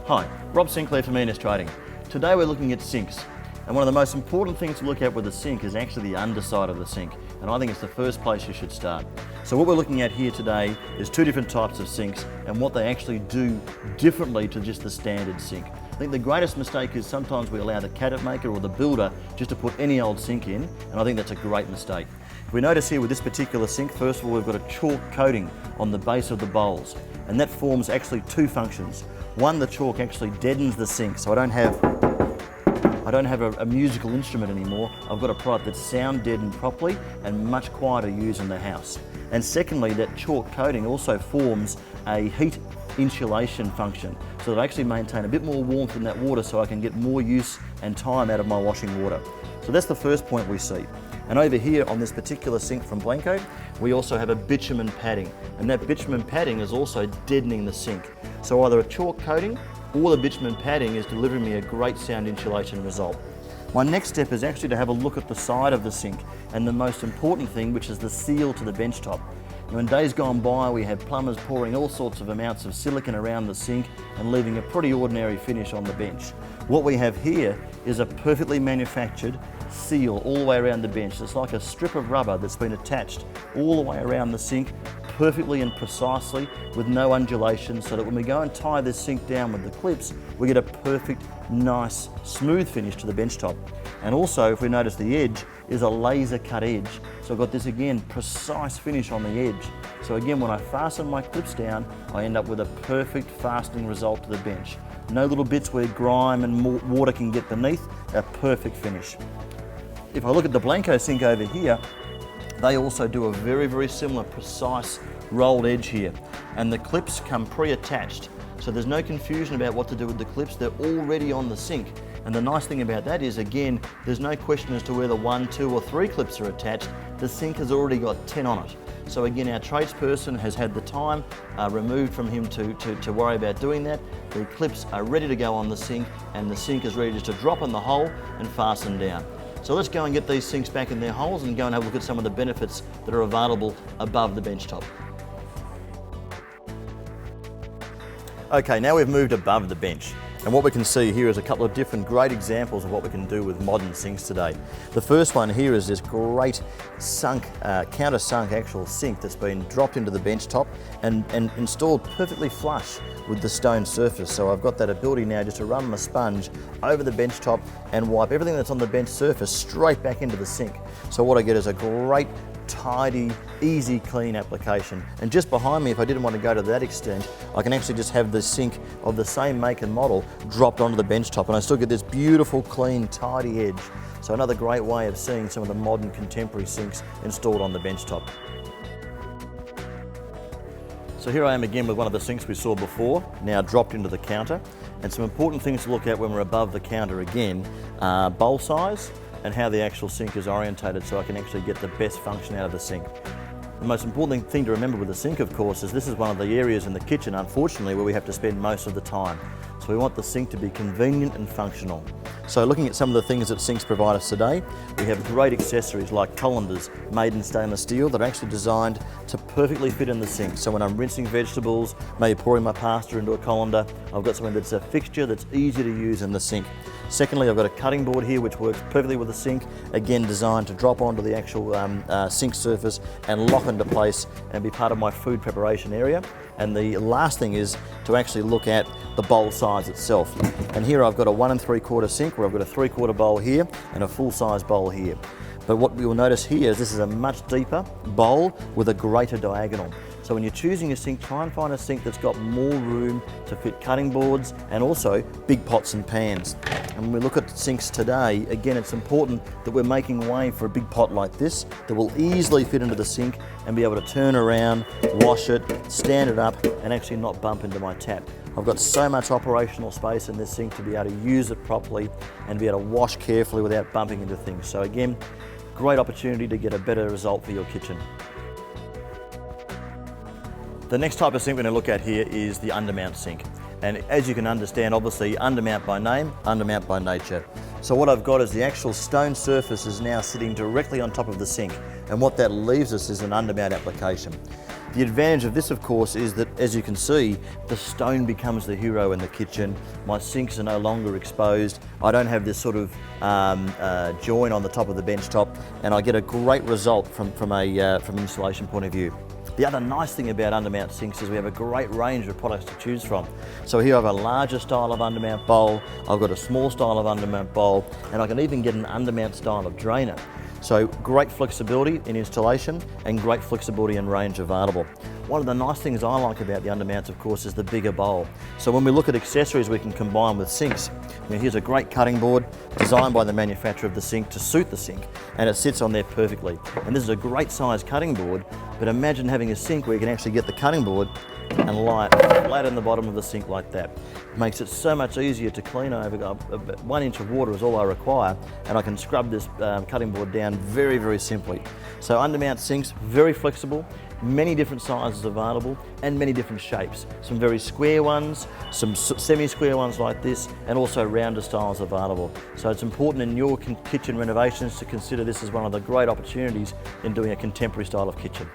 Hi, Rob Sinclair from ENS Trading. Today we're looking at sinks, and one of the most important things to look at with a sink is actually the underside of the sink, and I think it's the first place you should start. So what we're looking at here today is two different types of sinks and what they actually do differently to just the standard sink. I think the greatest mistake is sometimes we allow the cabinet maker or the builder just to put any old sink in, and I think that's a great mistake. If we notice here with this particular sink, first of all we've got a chalk coating on the base of the bowls, and that forms actually two functions. One, the chalk actually deadens the sink, so I don't have a musical instrument anymore. I've got a product that's sound deadened properly and much quieter use in the house. And secondly, that chalk coating also forms a heat insulation function, so that I actually maintain a bit more warmth in that water so I can get more use and time out of my washing water. So that's the first point we see. And over here on this particular sink from Blanco, we also have a bitumen padding, and that bitumen padding is also deadening the sink. So either a chalk coating or the bitumen padding is delivering me a great sound insulation result. My next step is actually to have a look at the side of the sink, and the most important thing, which is the seal to the benchtop. Now, in days gone by, we had plumbers pouring all sorts of amounts of silicone around the sink and leaving a pretty ordinary finish on the bench. What we have here is a perfectly manufactured seal all the way around the bench. It's like a strip of rubber that's been attached all the way around the sink, perfectly and precisely, with no undulation, so that when we go and tie this sink down with the clips, we get a perfect, nice, smooth finish to the benchtop. And also, if we notice, the edge is a laser cut edge. So I've got this, again, precise finish on the edge. So again, when I fasten my clips down, I end up with a perfect fastening result to the bench. No little bits where grime and water can get beneath, a perfect finish. If I look at the Blanco sink over here, they also do a very, very similar precise rolled edge here. And the clips come pre-attached. So there's no confusion about what to do with the clips, they're already on the sink. And the nice thing about that is, again, there's no question as to whether 1, 2 or 3 clips are attached. The sink has already got 10 on it. So again, our tradesperson has had the time removed from him to worry about doing that. The clips are ready to go on the sink, and the sink is ready just to drop in the hole and fasten down. So let's go and get these sinks back in their holes and go and have a look at some of the benefits that are available above the benchtop. Okay, now we've moved above the bench. And what we can see here is a couple of different great examples of what we can do with modern sinks today. The first one here is this great sunk, countersunk actual sink that's been dropped into the bench top and installed perfectly flush with the stone surface. So I've got that ability now just to run my sponge over the bench top and wipe everything that's on the bench surface straight back into the sink. So what I get is a great, tidy, easy, clean application. And just behind me, if I didn't want to go to that extent, I can actually just have the sink of the same make and model dropped onto the bench top, and I still get this beautiful, clean, tidy edge. So another great way of seeing some of the modern contemporary sinks installed on the bench top. So here I am again with one of the sinks we saw before, now dropped into the counter. And some important things to look at when we're above the counter again are bowl size and how the actual sink is orientated, so I can actually get the best function out of the sink. The most important thing to remember with the sink, of course, is this is one of the areas in the kitchen, unfortunately, where we have to spend most of the time. So we want the sink to be convenient and functional. So looking at some of the things that sinks provide us today, we have great accessories like colanders made in stainless steel that are actually designed to perfectly fit in the sink. So when I'm rinsing vegetables, maybe pouring my pasta into a colander, I've got something that's a fixture that's easy to use in the sink. Secondly, I've got a cutting board here which works perfectly with the sink, again designed to drop onto the actual sink surface and lock into place and be part of my food preparation area. And the last thing is to actually look at the bowl size itself. And here I've got a 1 3/4 sink where I've got a 3/4 bowl here and a full-size bowl here. But what you'll notice here is this is a much deeper bowl with a greater diagonal. So when you're choosing a sink, try and find a sink that's got more room to fit cutting boards and also big pots and pans. And when we look at sinks today, again, it's important that we're making way for a big pot like this that will easily fit into the sink and be able to turn around, wash it, stand it up, and actually not bump into my tap. I've got so much operational space in this sink to be able to use it properly and be able to wash carefully without bumping into things. So again, great opportunity to get a better result for your kitchen. The next type of sink we're going to look at here is the Undermount sink. And as you can understand, obviously, undermount by name, undermount by nature. So what I've got is the actual stone surface is now sitting directly on top of the sink. And what that leaves us is an undermount application. The advantage of this, of course, is that, as you can see, the stone becomes the hero in the kitchen. My sinks are no longer exposed. I don't have this sort of join on the top of the bench top, and I get a great result from an installation point of view. The other nice thing about Undermount Sinks is we have a great range of products to choose from. So here I have a larger style of undermount bowl, I've got a small style of undermount bowl, and I can even get an undermount style of drainer. So great flexibility in installation and great flexibility and range available. One of the nice things I like about the undermounts, of course, is the bigger bowl. So when we look at accessories we can combine with sinks. Here's a great cutting board designed by the manufacturer of the sink to suit the sink, and it sits on there perfectly. And this is a great size cutting board, but imagine having a sink where you can actually get the cutting board and lie it flat in the bottom of the sink like that. It makes it so much easier to clean over. 1 inch of water is all I require, and I can scrub this cutting board down very, very simply. So Undermount Sinks, very flexible, many different sizes available and many different shapes. Some very square ones, some semi-square ones like this, and also rounder styles available. So it's important in your kitchen renovations to consider this as one of the great opportunities in doing a contemporary style of kitchen.